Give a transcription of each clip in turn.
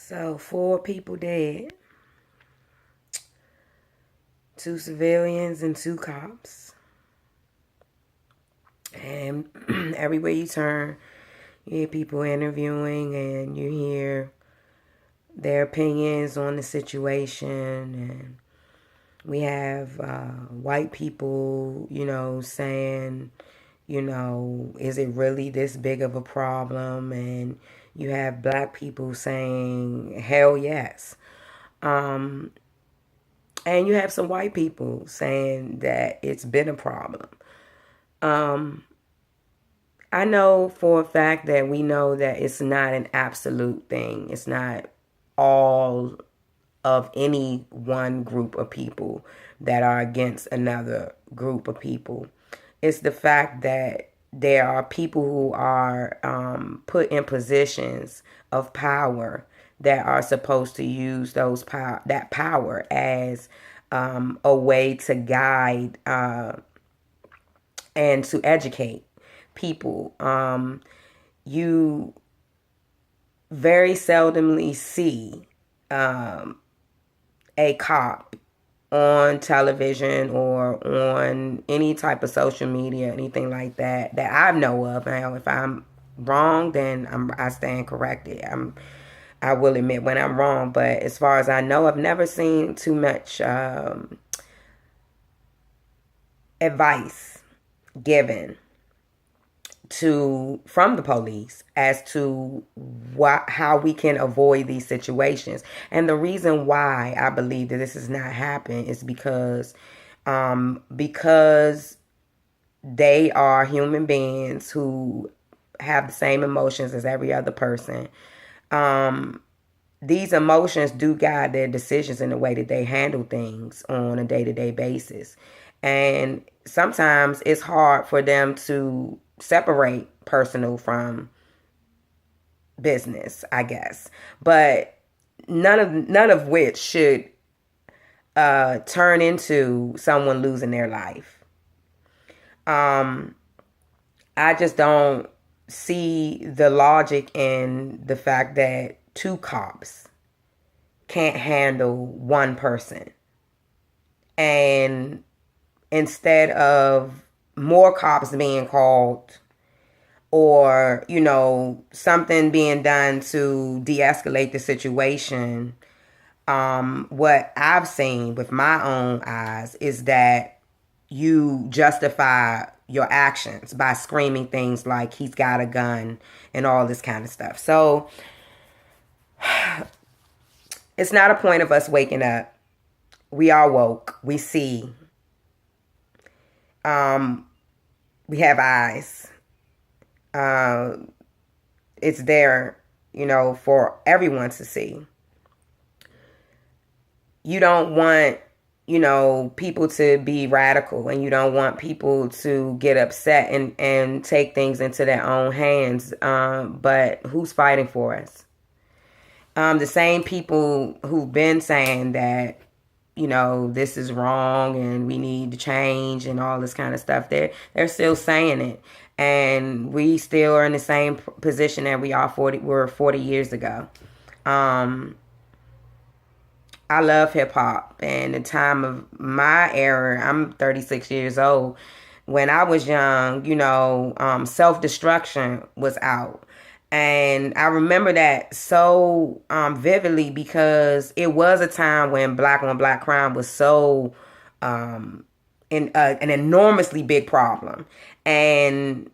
So, 4 people dead, 2 civilians and 2 cops. And everywhere you turn, you hear people interviewing and you hear their opinions on the situation. And we have white people, saying, is it really this big of a problem? And you have black people saying, hell yes. And you have some white people saying that it's been a problem. I know for a fact that we know that it's not an absolute thing. It's not all of any one group of people that are against another group of people. It's the fact that there are people who are put in positions of power that are supposed to use that power as a way to guide and to educate people. You very seldomly see a cop on television or on any type of social media, anything like that, that I know of. Now, if I'm wrong, then I stand corrected. I will admit when I'm wrong, but as far as I know, I've never seen too much advice given from the police as to how we can avoid these situations. And the reason why I believe that this has not happened is because they are human beings who have the same emotions as every other person. These emotions do guide their decisions in the way that they handle things on a day-to-day basis. And sometimes it's hard for them to separate personal from business, I guess. But none of which should turn into someone losing their life. I just don't see the logic in the fact that 2 cops can't handle one person. And instead of more cops being called or, something being done to de-escalate the situation, what I've seen with my own eyes is that you justify your actions by screaming things like he's got a gun and all this kind of stuff. So it's not a point of us waking up. We are woke. We see. We have eyes. It's there, for everyone to see. You don't want, people to be radical, and you don't want people to get upset and take things into their own hands. But who's fighting for us? The same people who've been saying that, this is wrong and we need to change and all this kind of stuff, they're still saying it. And we still are in the same position that were 40 years ago. I love hip hop, and the time of my era, I'm 36 years old. When I was young, Self Destruction was out. And I remember that so vividly because it was a time when black on black crime was so an enormously big problem. And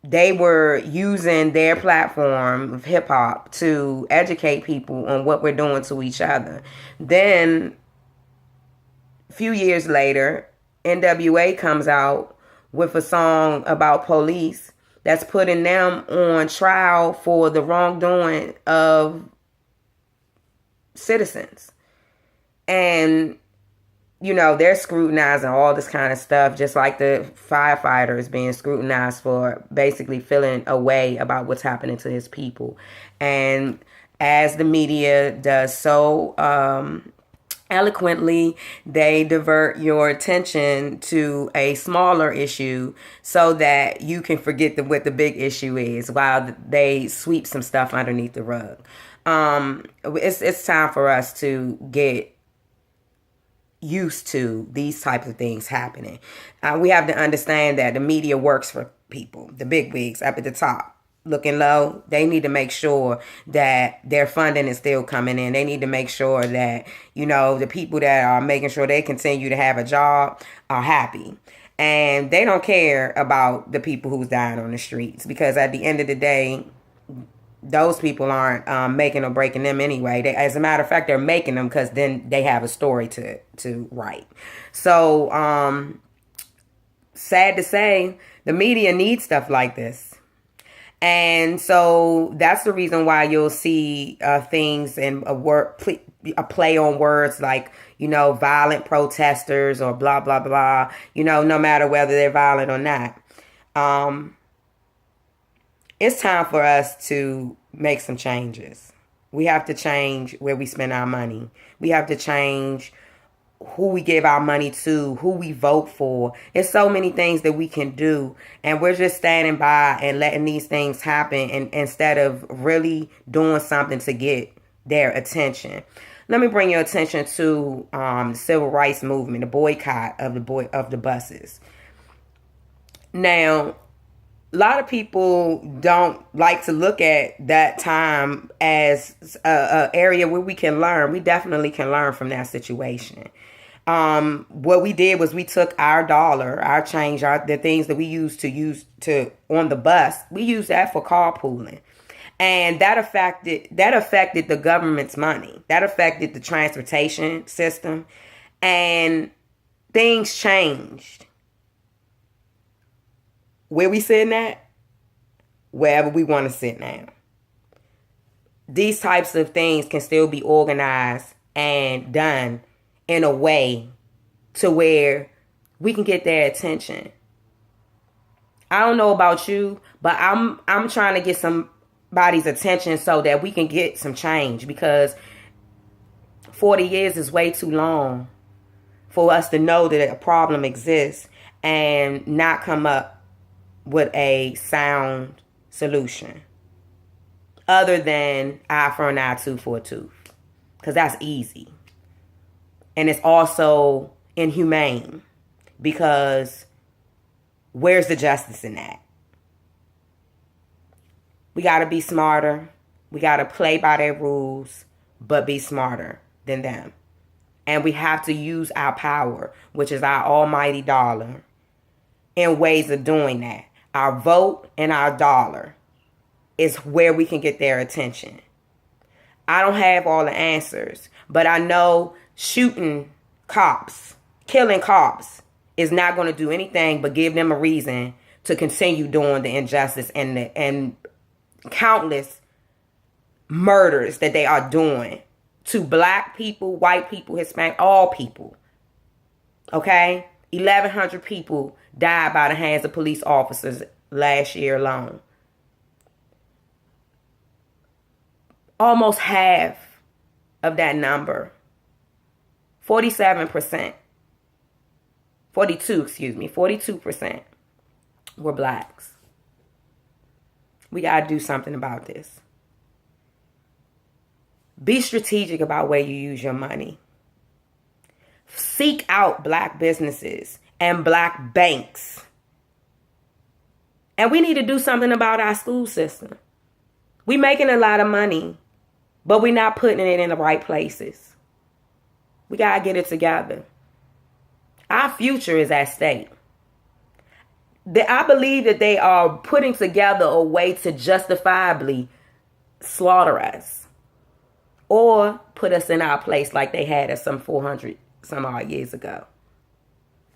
they were using their platform of hip hop to educate people on what we're doing to each other. Then, a few years later, NWA comes out with a song about police that's putting them on trial for the wrongdoing of citizens. And they're scrutinizing all this kind of stuff, just like the firefighters being scrutinized for basically feeling a way about what's happening to his people. And as the media does so eloquently, they divert your attention to a smaller issue so that you can forget what the big issue is while they sweep some stuff underneath the rug. It's time for us to get used to these types of things happening. We have to understand that the media works for people, the big wigs up at the top. Looking low, they need to make sure that their funding is still coming in. They need to make sure that, the people that are making sure they continue to have a job are happy. And they don't care about the people who's dying on the streets, because at the end of the day, those people aren't making or breaking them anyway. As a matter of fact, they're making them because then they have a story to write. So, sad to say, the media needs stuff like this. And so that's the reason why you'll see things in a play on words like, violent protesters or blah, blah, blah, no matter whether they're violent or not. It's time for us to make some changes. We have to change where we spend our money. We have to change who we give our money to, who we vote for. There's so many things that we can do, and we're just standing by and letting these things happen, and instead of really doing something to get their attention. Let me bring your attention to the civil rights movement, the boycott of the buses. Now, a lot of people don't like to look at that time as a area where we can learn. We definitely can learn from that situation. What we did was we took our dollar, our change, the things that we used to on the bus, we used that for carpooling. And that affected the government's money. That affected the transportation system. And things changed. Where we sitting at? Wherever we want to sit now. These types of things can still be organized and done in a way to where we can get their attention. I don't know about you, but I'm trying to get somebody's attention so that we can get some change, because 40 years is way too long for us to know that a problem exists and not come up with a sound solution other than eye for an eye, tooth for a tooth, because that's easy. And it's also inhumane, because where's the justice in that? We got to be smarter. We got to play by their rules, but be smarter than them. And we have to use our power, which is our almighty dollar, in ways of doing that. Our vote and our dollar is where we can get their attention. I don't have all the answers, but I know shooting cops, killing cops, is not going to do anything but give them a reason to continue doing the injustice and countless murders that they are doing to black people, white people, Hispanic, all people. Okay? 1,100 people died by the hands of police officers last year alone. Almost half of that number, 42% were blacks. We got to do something about this. Be strategic about where you use your money. Seek out black businesses and black banks. And we need to do something about our school system. We're making a lot of money, but we're not putting it in the right places. We got to get it together. Our future is at stake. I believe that they are putting together a way to justifiably slaughter us or put us in our place like they had us some 400 some odd years ago.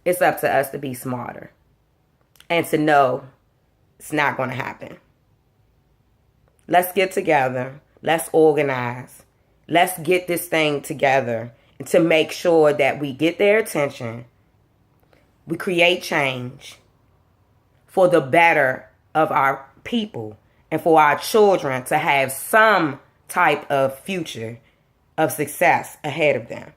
It's up to us to be smarter and to know it's not going to happen. Let's get together. Let's organize. Let's get this thing together to make sure that we get their attention. We create change for the better of our people and for our children to have some type of future of success ahead of them.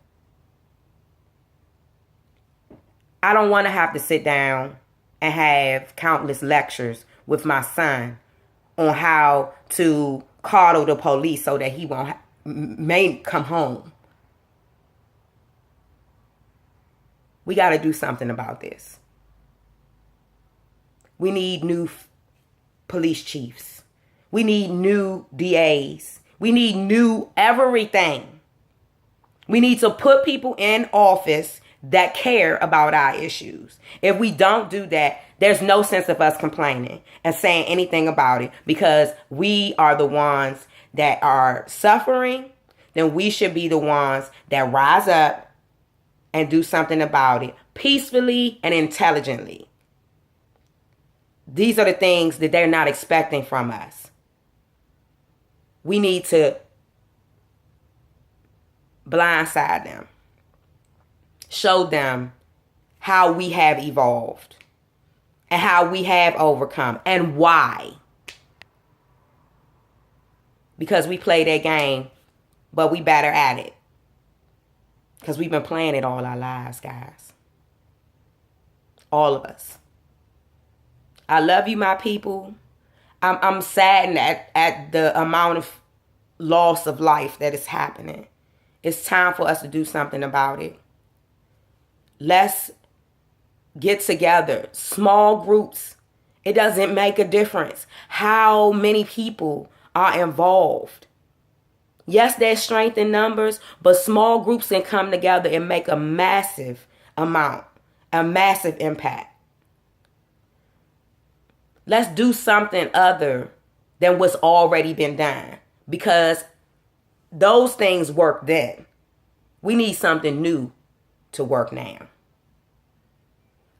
I don't want to have to sit down and have countless lectures with my son on how to coddle the police so that he won't may come home. We got to do something about this. We need new police chiefs. We need new DAs. We need new everything. We need to put people in office that care about our issues. If we don't do that, there's no sense of us complaining and saying anything about it, because we are the ones that are suffering. Then we should be the ones that rise up and do something about it peacefully and intelligently. These are the things that they're not expecting from us. We need to blindside them. Show them how we have evolved and how we have overcome and why. Because we play that game, but we better at it. Because we've been playing it all our lives, guys. All of us. I love you, my people. I'm saddened at the amount of loss of life that is happening. It's time for us to do something about it. Let's get together. Small groups. It doesn't make a difference how many people are involved. Yes, there's strength in numbers, but small groups can come together and make a massive amount, a massive impact. Let's do something other than what's already been done, because those things work then. We need something new to work now.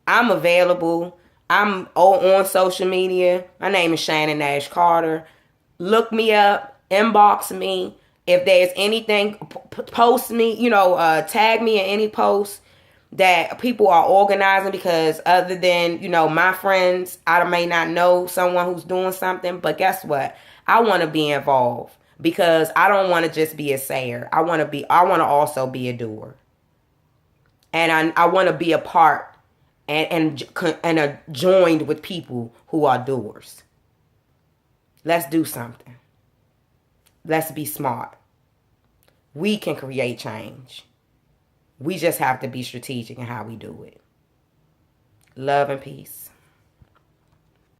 I'm available. I'm on social media. My name is Shannon Nash Carter. Look me up. Inbox me. If there's anything, post me, tag me in any post that people are organizing, because other than, my friends, I may not know someone who's doing something, but guess what? I want to be involved, because I don't want to just be a sayer. I want to also be a doer. And I want to be a part and joined with people who are doers. Let's do something. Let's be smart. We can create change. We just have to be strategic in how we do it. Love and peace.